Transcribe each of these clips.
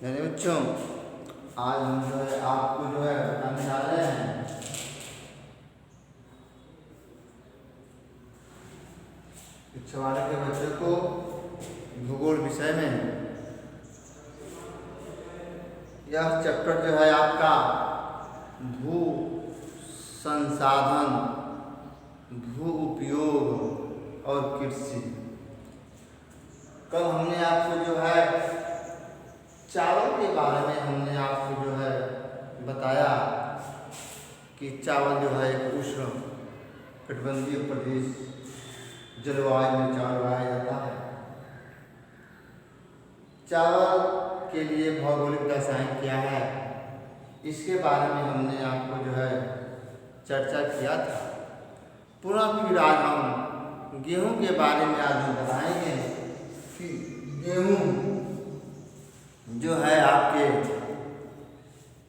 मेरे बच्चों, आज हम जो है आपको जो है बताने जा रहे हैं पिछवाड़े के बच्चों को भूगोल विषय में। यह चैप्टर जो है आपका भू संसाधन, भू उपयोग और कृषि। कल हमने आपको जो है चावल के बारे में हमने आपको जो है बताया कि चावल जो है एक उष्ण कटिबंधीय प्रदेश जलवायु में चावल उगाया जाता है। चावल के लिए भौगोलिक दशाएं क्या है, इसके बारे में हमने आपको जो है चर्चा किया था। पुनः फिर आज हम गेहूं के बारे में आज हम बताएंगे कि गेहूं जो है आपके,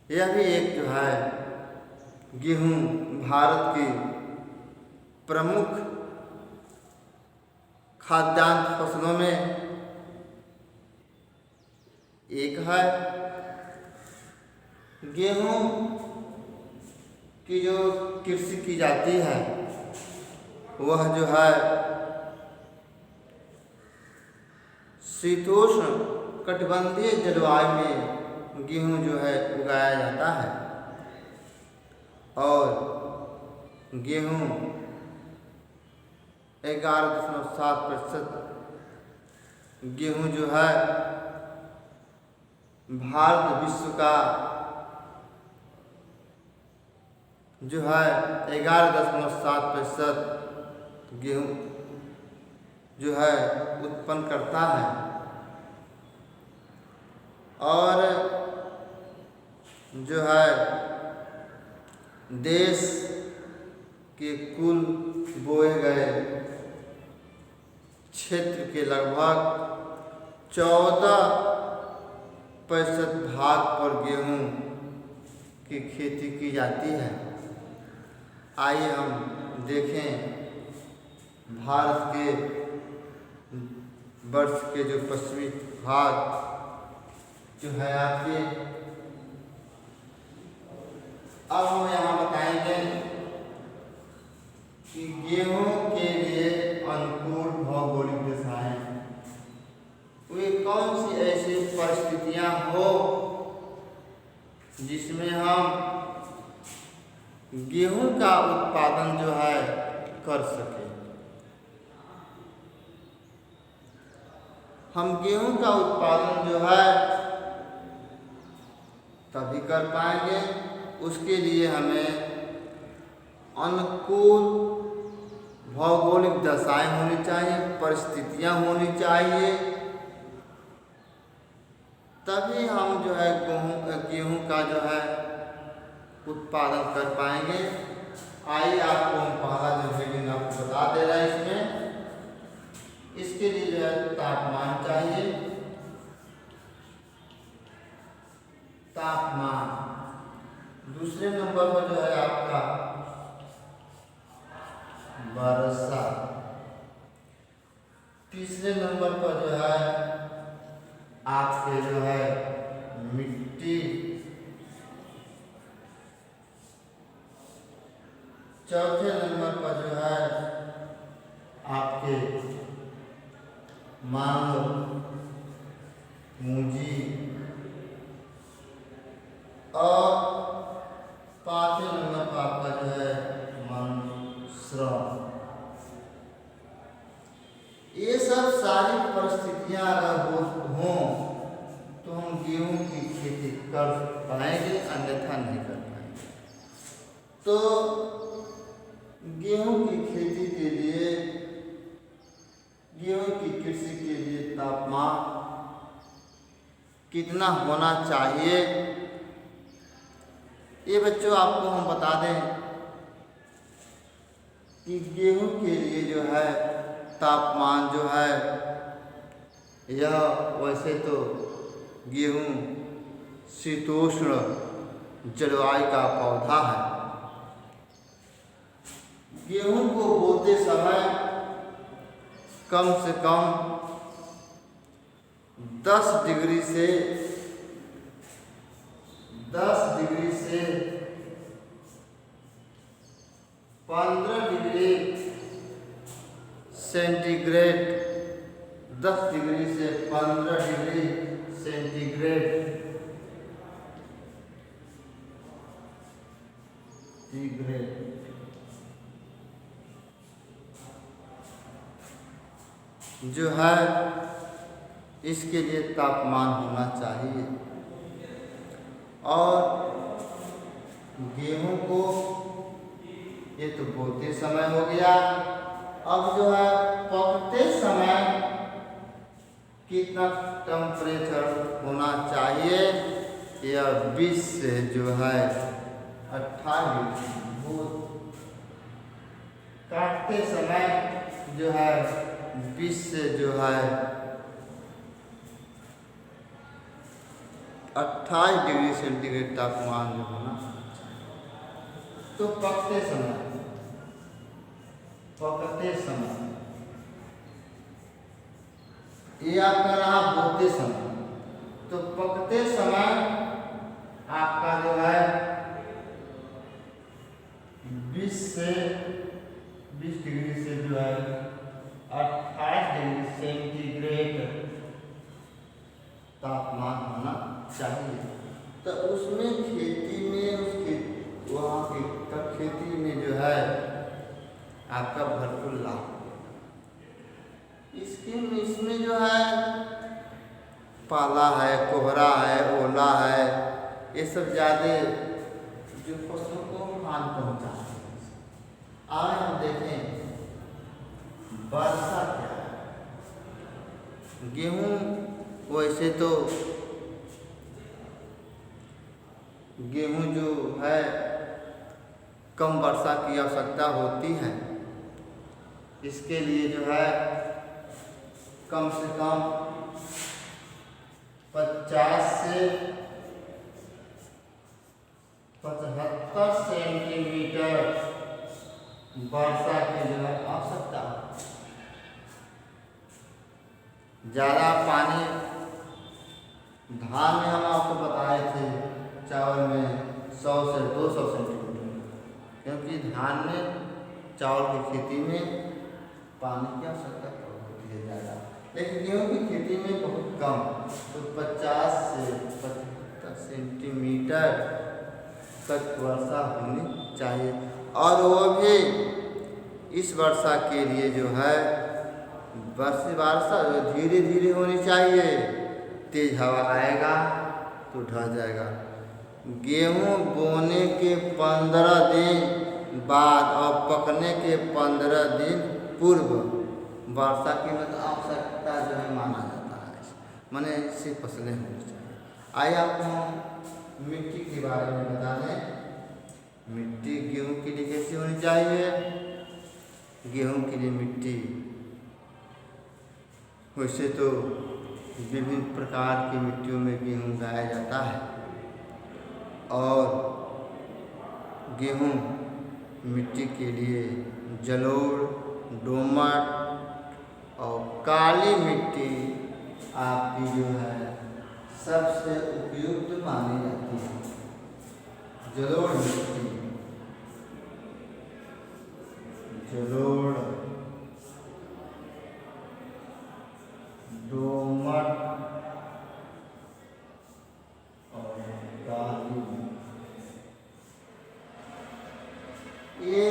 यह भी एक जो है गेहूं भारत की प्रमुख खाद्यान्न फसलों में एक है। गेहूं की जो कृषि की जाती है वह जो है शीतोष्ण कटिबंधीय जलवायु में गेहूं जो है उगाया जाता है। और गेहूं 11.7% गेहूं जो है भारत विश्व का जो है 11.7% गेहूं जो है उत्पन्न करता है। और जो है देश के कुल बोए गए क्षेत्र के लगभग 14% भाग पर गेहूं की खेती की जाती है। आइए हम देखें भारत के वर्ष के जो पश्चिमी भाग जो है आपके, अब हम यहाँ बताएंगे कि गेहूं के लिए अनुकूल भौगोलिक दशाएं वे कौन सी ऐसी परिस्थितियां हो जिसमें हम गेहूं का उत्पादन जो है कर सके। हम गेहूं का उत्पादन जो है तभी कर पाएंगे, उसके लिए हमें अनुकूल भौगोलिक दशाएं होनी चाहिए, परिस्थितियां होनी चाहिए, तभी हम जो है गेहूं का जो है उत्पादन कर पाएंगे। आइए आपको हम पहला जो हेडिंग आपको बता दे रहे हैं। इसके लिए जो है तापमान चाहिए, तापमान। दूसरे नंबर पर जो है आपका वर्षा। तीसरे नंबर पर जो है आपके जो है मिट्टी। चौथे नंबर पर जो है आपके मानव पूंजी। और पांचवें नंबर पर आपका जो है मानव श्रम। ये सब सारी परिस्थितियां अगर हों तो हम गेहूं की खेती कर पाएंगे, अन्यथा नहीं कर पाएंगे। तो गेहूं की खेती के लिए, गेहूं की कृषि के लिए तापमान कितना होना चाहिए, ये बच्चों आपको हम बता दें कि गेहूं के लिए जो है तापमान जो है, यह वैसे तो गेहूं शीतोष्ण जलवायु का पौधा है। गेहूं को बोते समय कम से कम 10 डिग्री से 10 डिग्री से 15 डिग्री सेंटीग्रेड, 10 डिग्री से 15 डिग्री सेंटीग्रेड जो है इसके लिए तापमान होना चाहिए। और गेहूं को ये तो बोते समय हो गया। अब जो है पकते समय कितना टेम्परेचर होना चाहिए? यह 20 से जो है 28 काटते समय जो है 20 से जो है 28 डिग्री सेंटीग्रेड तापमान जो होना। तो पकते समय ये आपका रहा बोते समय। तो पकते समय आपका जो है 20 डिग्री से जो है 28 डिग्री सेंटीग्रेड तापमान होना चाहिए। तो उसमें खेती में वहाँ की खेती में जो है आपका भरपूर लाभ। इसमें जो है पाला है, कोहरा है, ओला है, ये सब ज़्यादा जो फसलों को हानि पहुँचाते हैं। आगे हम देखें वर्षा क्या है। गेहूँ वैसे तो गेहूँ जो है कम वर्षा की आवश्यकता होती है। इसके लिए जो है कम से कम 50 से 75 सेंटीमीटर वर्षा की जो है आवश्यकता। ज़्यादा पानी धान में हम आपको बताए थे, चावल में 100 से 200 सेंटीमीटर, क्योंकि धान में चावल की खेती में पानी की आवश्यकता होती है ज़्यादा, लेकिन गेहूँ की खेती में बहुत कम। तो 50 से 75 सेंटीमीटर तक वर्षा होनी चाहिए। और वो भी इस वर्षा के लिए जो है वर्षा धीरे धीरे होनी चाहिए। तेज हवा आएगा तो ढह जाएगा। गेहूँ बोने के 15 दिन बाद और पकने के 15 दिन पूर्व वर्षा की आवश्यकता जो है माना जाता है। माने इससे फसलें होनी चाहिए। आइए आपको हम मिट्टी के बारे में बता दें। मिट्टी गेहूँ के लिए कैसी होनी चाहिए? गेहूँ के लिए मिट्टी वैसे तो विभिन्न प्रकार की मिट्टियों में गेहूँ उगाया जाता है। और गेहूँ मिट्टी के लिए जलोढ़, दोमट और काली मिट्टी आपकी जो है सबसे उपयुक्त मानी जाती है। जलोढ़ मिट्टी, जलोढ़, दोमट और काली, ये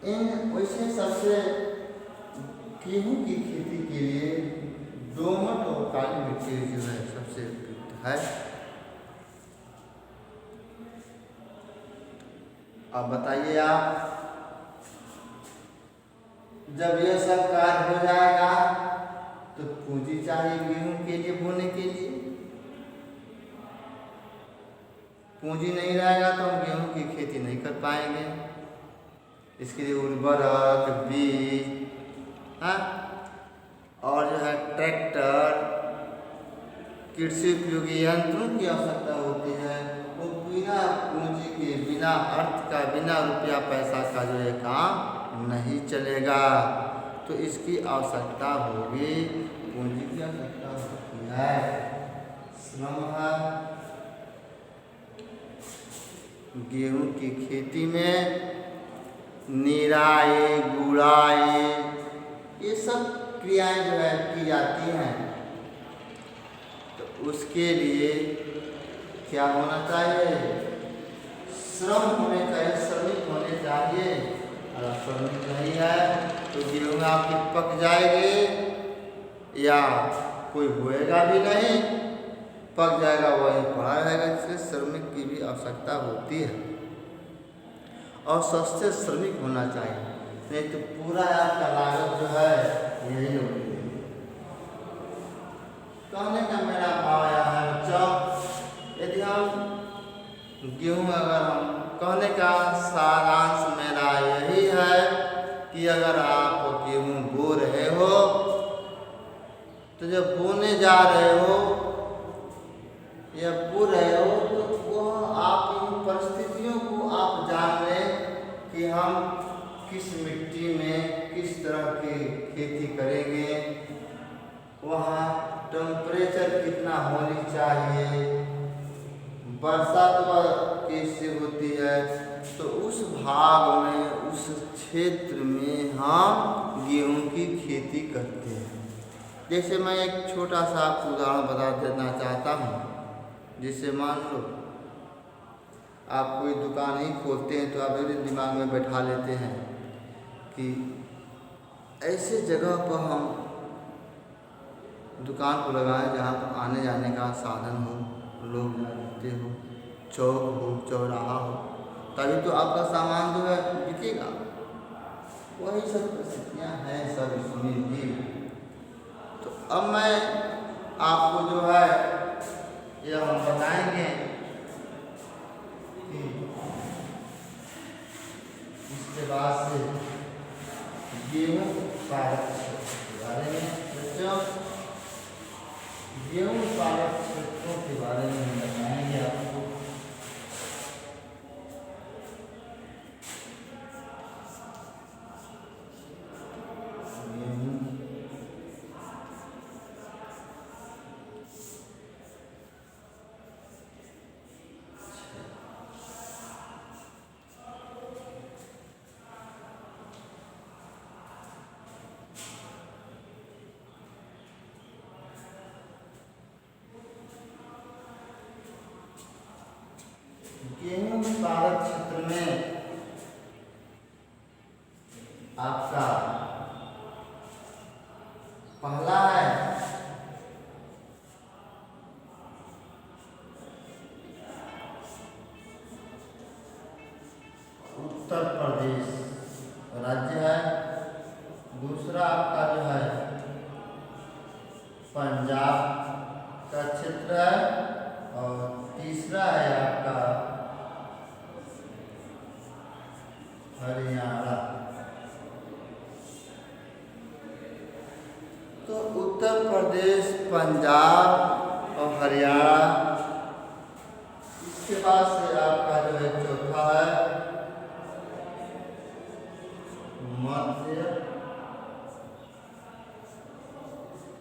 इन वैसे सबसे गेहूँ की खेती के लिए दोमट और काली मिट्टी जो है सबसे उपयुक्त है। अब बताइए आप, जब यह सब कार्य हो जाएगा तो पूंजी चाहिए गेहूं के लिए बोने के लिए। पूंजी नहीं रहेगा तो हम गेहूं की खेती नहीं कर पाएंगे। इसके लिए उर्वरक, बीज, और जो है ट्रैक्टर, कृषि उपयोगी यंत्रों की आवश्यकता होती है। वो बिना पूंजी के, बिना अर्थ का, बिना रुपया पैसा का जो है काम नहीं चलेगा। तो इसकी आवश्यकता होगी, पूंजी की आवश्यकता होती है। श्रम है गेहूं की खेती में निराई गुड़ाई ये सब क्रियाएं जो है की जाती हैं। तो उसके लिए क्या होना चाहिए? श्रम होने चाहिए, श्रमिक होने चाहिए। अगर श्रमिक नहीं है तो गेहूँ आपकी पक जाएगी या कोई होएगा भी नहीं, पक जाएगा वही पड़ा रहेगा। इसलिए श्रमिक की भी आवश्यकता होती है और सस्ते श्रमिक होना चाहिए, नहीं तो पूरा आपका लागत जो है यही होगी। कहने का मेरा भाव यह है बच्चों, यदि हम गेहूँ अगर हम कहने का सारांश मेरा यही है कि अगर आप गेहूँ बो रहे हो तो जब बोने जा रहे हो या बो रहे हो तो वह आप इन परिस्थितियों को आप जान लें कि हम किस मिट्टी में किस तरह की खेती करेंगे, वहाँ टेम्परेचर कितना होनी चाहिए, बरसात कैसे होती है, तो उस भाग में उस क्षेत्र में हम गेहूं की खेती करते हैं। जैसे मैं एक छोटा सा आपको उदाहरण बता देना चाहता हूँ। जैसे मान लो आप कोई दुकान ही खोलते हैं तो आप मेरे दिमाग में बैठा लेते हैं कि ऐसे जगह पर हम दुकान को लगाएं जहाँ पर आने जाने का साधन हो, लोग रहते हो, चौक हो, चौराहा हो, तभी तो आपका सामान जो है बिकेगा। वही सब परिस्थितियाँ हैं सब इसमें भी। तो अब मैं आपको जो है यह हम बताएंगे कि इसके बाद से गेहूँ उत्पादक के बारे में बच्चों, गेहूँ उत्पादक क्षेत्रों के बारे में हम बताएंगे आपको। गेहूं उत्पादक क्षेत्र में आपका पहला है उत्तर प्रदेश राज्य है, दूसरा आपका जो है पंजाब का क्षेत्र है और तीसरा है आपका हरियाणा। तो उत्तर प्रदेश, पंजाब और हरियाणा, इसके बाद से आपका जो है चौथा है मध्य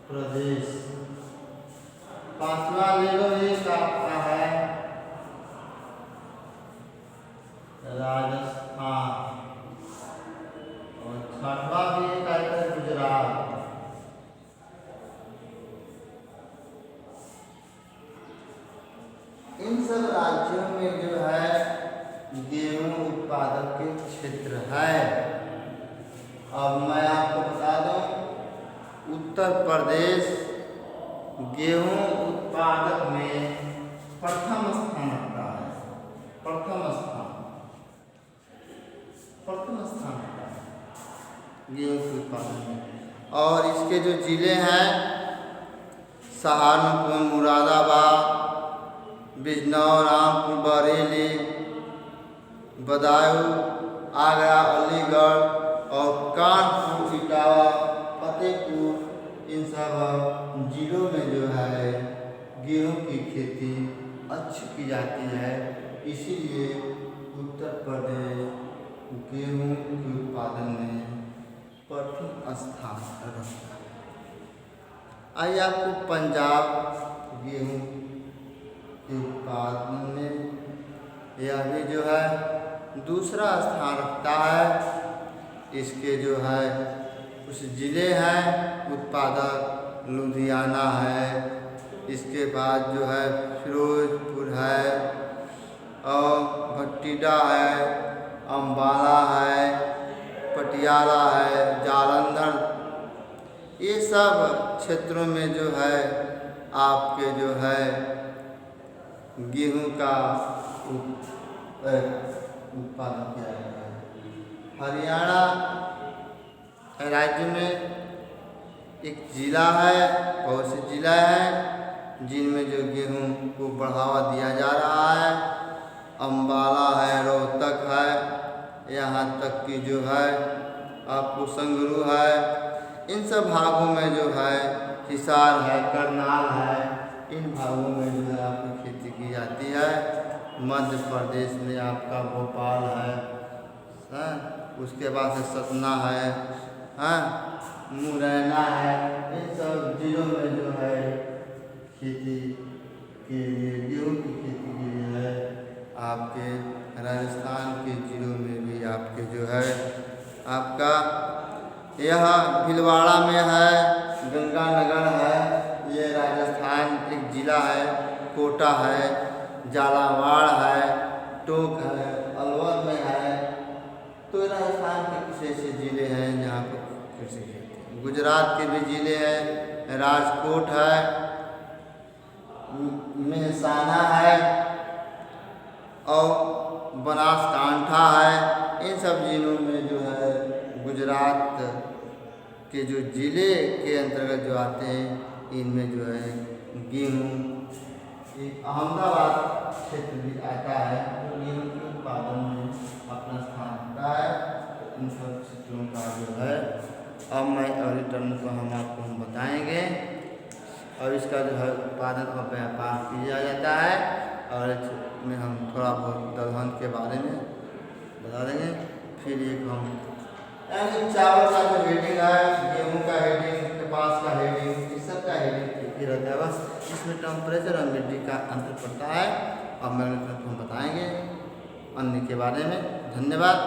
प्रदेश, पांचवा ले लो एक आपका है राजस्थान और छठवा भी एक आता है गुजरात। इन सब राज्यों में जो है गेहूं उत्पादक के क्षेत्र है। अब मैं आपको बता दूं, उत्तर प्रदेश गेहूं उत्पादक में प्रथम स्थान रखता है, प्रथम स्थान रखता है गेहूं के उत्पादन में। और इसके जो जिले हैं सहारनपुर, मुरादाबाद, बिजनौर, रामपुर, बरेली, बदायूं, आगरा, अलीगढ़ और कानपुर, इटावा, फतेहपुर, इन सब जिलों में जो है गेहूं की खेती अच्छी की जाती है। इसीलिए उत्तर प्रदेश गेहूं के उत्पादन में प्रथम स्थान रखता है। आइए आपको पंजाब गेहूँ के उत्पादन में यह भी जो है दूसरा स्थान रखता है। इसके जो है कुछ ज़िले हैं उत्पादक, लुधियाना है, इसके बाद जो है फिरोजपुर है और भटिंडा है, अम्बाला है, पटियाला है, जालंधर, ये सब क्षेत्रों में जो है आपके जो है गेहूं का उत्पादन किया जाता है। हरियाणा राज्य में एक ज़िला है, बहुत से ज़िला हैं जिनमें जो गेहूं को बढ़ावा दिया जा रहा है। अम्बाला है, रोहतक है, यहाँ तक कि जो है आपको संगरू है, इन सब भागों में जो है हिसार है, करनाल है, इन भागों में जो है आपकी खेती की जाती है। मध्य प्रदेश में आपका भोपाल है, उसके बाद से सतना है, मुरैना है, इन सब जिलों में जो है खेती के लिए, गेहूँ की खेती के लिए है। आपके राजस्थान के जिलों में भी आपके जो है आपका यह भीलवाड़ा में है, गंगानगर है, ये राजस्थान एक ज़िला है, कोटा है, झालावाड़ है, टोंक है, अलवर में है। तो राजस्थान के कुछ ऐसे ज़िले हैं जहाँ पर कृषि खेती है। गुजरात के भी ज़िले हैं, राजकोट है, मेहसाना है और बनासकांठा है। इन सब ज़िलों में जो है गुजरात के जो ज़िले के अंतर्गत जो आते हैं इनमें जो है गेहूँ, अहमदाबाद क्षेत्र भी आता है तो गेहूँ के उत्पादन में अपना स्थान रखता है। तो इन सब क्षेत्रों का जो है अब मैं अगले टर्म को हम बताएंगे और इसका जो है उत्पादन और व्यापार किया जाता है और इसमें हम थोड़ा बहुत दलहन के बारे में बता देंगे। फिर एक हम चावल का जो हेडिंग है, गेहूँ का हेडिंग, कपास का हेडिंग, इस सब का हेडिंग एक ही रहता है, बस इसमें टेम्परेचर और मिट्टी का अंतर पड़ता है। अब मैं हम बताएंगे अन्य के बारे में। धन्यवाद।